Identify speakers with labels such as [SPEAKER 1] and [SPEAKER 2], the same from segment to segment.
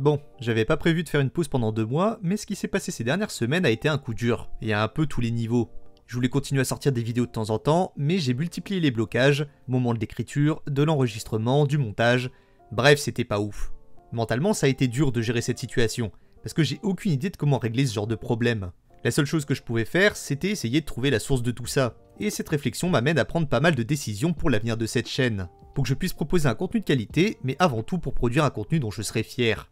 [SPEAKER 1] Bon, j'avais pas prévu de faire une pause pendant 2 mois, mais ce qui s'est passé ces dernières semaines a été un coup dur, et à un peu tous les niveaux. Je voulais continuer à sortir des vidéos de temps en temps, mais j'ai multiplié les blocages, au moment de l'écriture, de l'enregistrement, du montage, bref c'était pas ouf. Mentalement ça a été dur de gérer cette situation, parce que j'ai aucune idée de comment régler ce genre de problème. La seule chose que je pouvais faire, c'était essayer de trouver la source de tout ça, et cette réflexion m'amène à prendre pas mal de décisions pour l'avenir de cette chaîne, pour que je puisse proposer un contenu de qualité, mais avant tout pour produire un contenu dont je serai fier.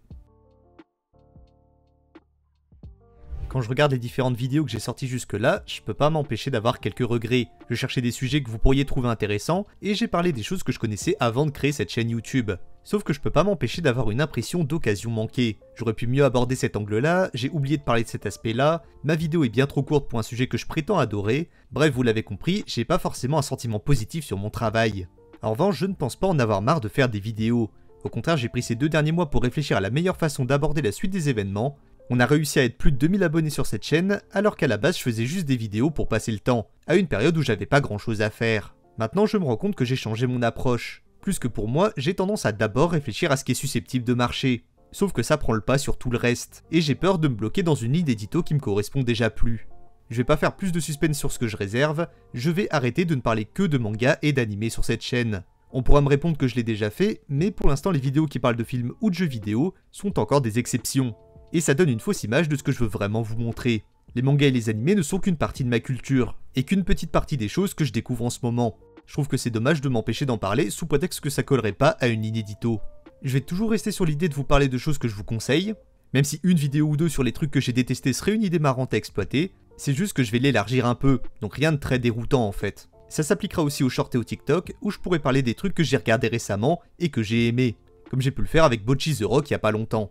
[SPEAKER 1] Quand je regarde les différentes vidéos que j'ai sorties jusque-là, je peux pas m'empêcher d'avoir quelques regrets. Je cherchais des sujets que vous pourriez trouver intéressants, et j'ai parlé des choses que je connaissais avant de créer cette chaîne YouTube. Sauf que je peux pas m'empêcher d'avoir une impression d'occasion manquée. J'aurais pu mieux aborder cet angle-là, j'ai oublié de parler de cet aspect-là, ma vidéo est bien trop courte pour un sujet que je prétends adorer, bref vous l'avez compris, j'ai pas forcément un sentiment positif sur mon travail. En revanche, je ne pense pas en avoir marre de faire des vidéos. Au contraire, j'ai pris ces 2 derniers mois pour réfléchir à la meilleure façon d'aborder la suite des événements. On a réussi à être plus de 2000 abonnés sur cette chaîne, alors qu'à la base je faisais juste des vidéos pour passer le temps, à une période où j'avais pas grand chose à faire. Maintenant je me rends compte que j'ai changé mon approche. Plus que pour moi, j'ai tendance à d'abord réfléchir à ce qui est susceptible de marcher. Sauf que ça prend le pas sur tout le reste, et j'ai peur de me bloquer dans une ligne d'édito qui me correspond déjà plus. Je vais pas faire plus de suspense sur ce que je réserve, je vais arrêter de ne parler que de manga et d'anime sur cette chaîne. On pourra me répondre que je l'ai déjà fait, mais pour l'instant les vidéos qui parlent de films ou de jeux vidéo sont encore des exceptions. Et ça donne une fausse image de ce que je veux vraiment vous montrer. Les mangas et les animés ne sont qu'une partie de ma culture, et qu'une petite partie des choses que je découvre en ce moment. Je trouve que c'est dommage de m'empêcher d'en parler sous prétexte que ça collerait pas à une ligne édito. Je vais toujours rester sur l'idée de vous parler de choses que je vous conseille, même si une vidéo ou deux sur les trucs que j'ai détestés serait une idée marrante à exploiter, c'est juste que je vais l'élargir un peu, donc rien de très déroutant en fait. Ça s'appliquera aussi aux shorts et au TikTok, où je pourrais parler des trucs que j'ai regardés récemment et que j'ai aimés, comme j'ai pu le faire avec Bocchi The Rock il y a pas longtemps.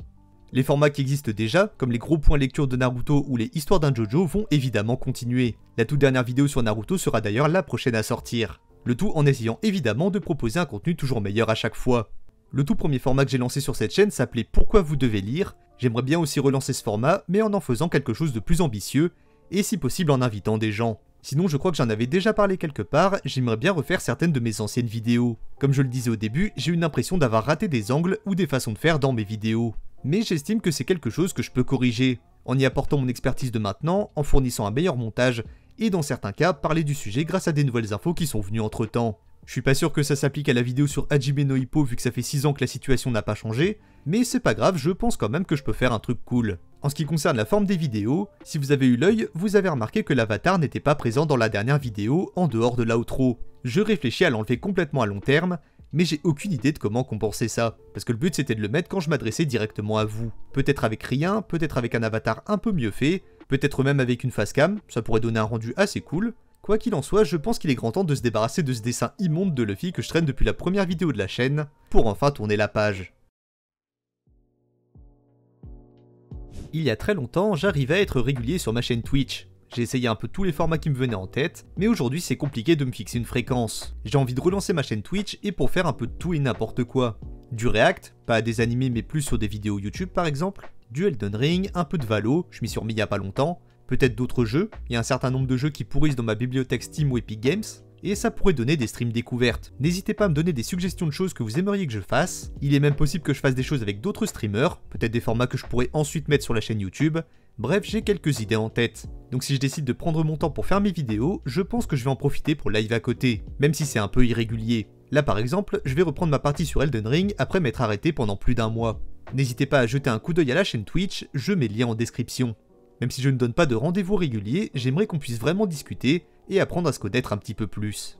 [SPEAKER 1] Les formats qui existent déjà, comme les gros points lecture de Naruto ou les histoires d'un Jojo, vont évidemment continuer. La toute dernière vidéo sur Naruto sera d'ailleurs la prochaine à sortir. Le tout en essayant évidemment de proposer un contenu toujours meilleur à chaque fois. Le tout premier format que j'ai lancé sur cette chaîne s'appelait Pourquoi vous devez lire. J'aimerais bien aussi relancer ce format, mais en faisant quelque chose de plus ambitieux, et si possible en invitant des gens. Sinon je crois que j'en avais déjà parlé quelque part, j'aimerais bien refaire certaines de mes anciennes vidéos. Comme je le disais au début, j'ai eu l'impression d'avoir raté des angles ou des façons de faire dans mes vidéos. Mais j'estime que c'est quelque chose que je peux corriger, en y apportant mon expertise de maintenant, en fournissant un meilleur montage, et dans certains cas, parler du sujet grâce à des nouvelles infos qui sont venues entre temps. Je suis pas sûr que ça s'applique à la vidéo sur Hajime no Ippo vu que ça fait 6 ans que la situation n'a pas changé, mais c'est pas grave, je pense quand même que je peux faire un truc cool. En ce qui concerne la forme des vidéos, si vous avez eu l'œil, vous avez remarqué que l'avatar n'était pas présent dans la dernière vidéo en dehors de l'outro. Je réfléchis à l'enlever complètement à long terme, mais j'ai aucune idée de comment compenser ça, parce que le but c'était de le mettre quand je m'adressais directement à vous. Peut-être avec rien, peut-être avec un avatar un peu mieux fait, peut-être même avec une facecam, ça pourrait donner un rendu assez cool. Quoi qu'il en soit, je pense qu'il est grand temps de se débarrasser de ce dessin immonde de Luffy que je traîne depuis la première vidéo de la chaîne, pour enfin tourner la page. Il y a très longtemps, j'arrivais à être régulier sur ma chaîne Twitch. J'ai essayé un peu tous les formats qui me venaient en tête, mais aujourd'hui c'est compliqué de me fixer une fréquence. J'ai envie de relancer ma chaîne Twitch et pour faire un peu de tout et n'importe quoi. Du React, pas à des animés mais plus sur des vidéos YouTube par exemple, du Elden Ring, un peu de Valo, je m'y suis remis il y a pas longtemps, peut-être d'autres jeux, il y a un certain nombre de jeux qui pourrissent dans ma bibliothèque Steam ou Epic Games, et ça pourrait donner des streams découvertes. N'hésitez pas à me donner des suggestions de choses que vous aimeriez que je fasse, il est même possible que je fasse des choses avec d'autres streamers, peut-être des formats que je pourrais ensuite mettre sur la chaîne YouTube, bref j'ai quelques idées en tête. Donc si je décide de prendre mon temps pour faire mes vidéos, je pense que je vais en profiter pour live à côté, même si c'est un peu irrégulier. Là par exemple, je vais reprendre ma partie sur Elden Ring après m'être arrêté pendant plus d'un mois. N'hésitez pas à jeter un coup d'œil à la chaîne Twitch, je mets le lien en description. Même si je ne donne pas de rendez-vous réguliers, j'aimerais qu'on puisse vraiment discuter et apprendre à se connaître un petit peu plus.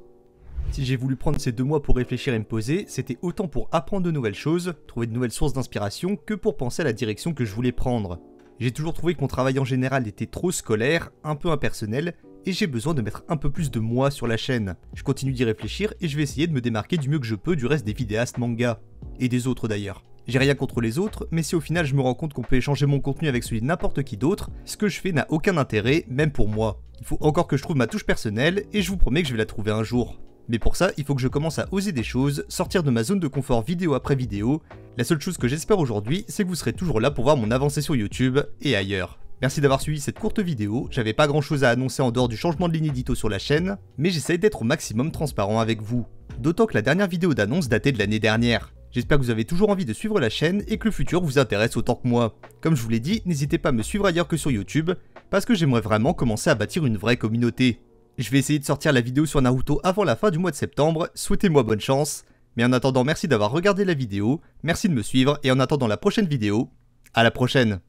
[SPEAKER 1] Si j'ai voulu prendre ces 2 mois pour réfléchir et me poser, c'était autant pour apprendre de nouvelles choses, trouver de nouvelles sources d'inspiration, que pour penser à la direction que je voulais prendre. J'ai toujours trouvé que mon travail en général était trop scolaire, un peu impersonnel, et j'ai besoin de mettre un peu plus de moi sur la chaîne. Je continue d'y réfléchir et je vais essayer de me démarquer du mieux que je peux du reste des vidéastes manga. Et des autres d'ailleurs. J'ai rien contre les autres, mais si au final je me rends compte qu'on peut échanger mon contenu avec celui de n'importe qui d'autre, ce que je fais n'a aucun intérêt, même pour moi. Il faut encore que je trouve ma touche personnelle, et je vous promets que je vais la trouver un jour. Mais pour ça, il faut que je commence à oser des choses, sortir de ma zone de confort vidéo après vidéo. La seule chose que j'espère aujourd'hui, c'est que vous serez toujours là pour voir mon avancée sur YouTube et ailleurs. Merci d'avoir suivi cette courte vidéo, j'avais pas grand chose à annoncer en dehors du changement de ligne édito sur la chaîne, mais j'essaye d'être au maximum transparent avec vous. D'autant que la dernière vidéo d'annonce datait de l'année dernière. J'espère que vous avez toujours envie de suivre la chaîne et que le futur vous intéresse autant que moi. Comme je vous l'ai dit, n'hésitez pas à me suivre ailleurs que sur YouTube, parce que j'aimerais vraiment commencer à bâtir une vraie communauté. Je vais essayer de sortir la vidéo sur Naruto avant la fin du mois de septembre, souhaitez-moi bonne chance. Mais en attendant, merci d'avoir regardé la vidéo, merci de me suivre et en attendant la prochaine vidéo, à la prochaine.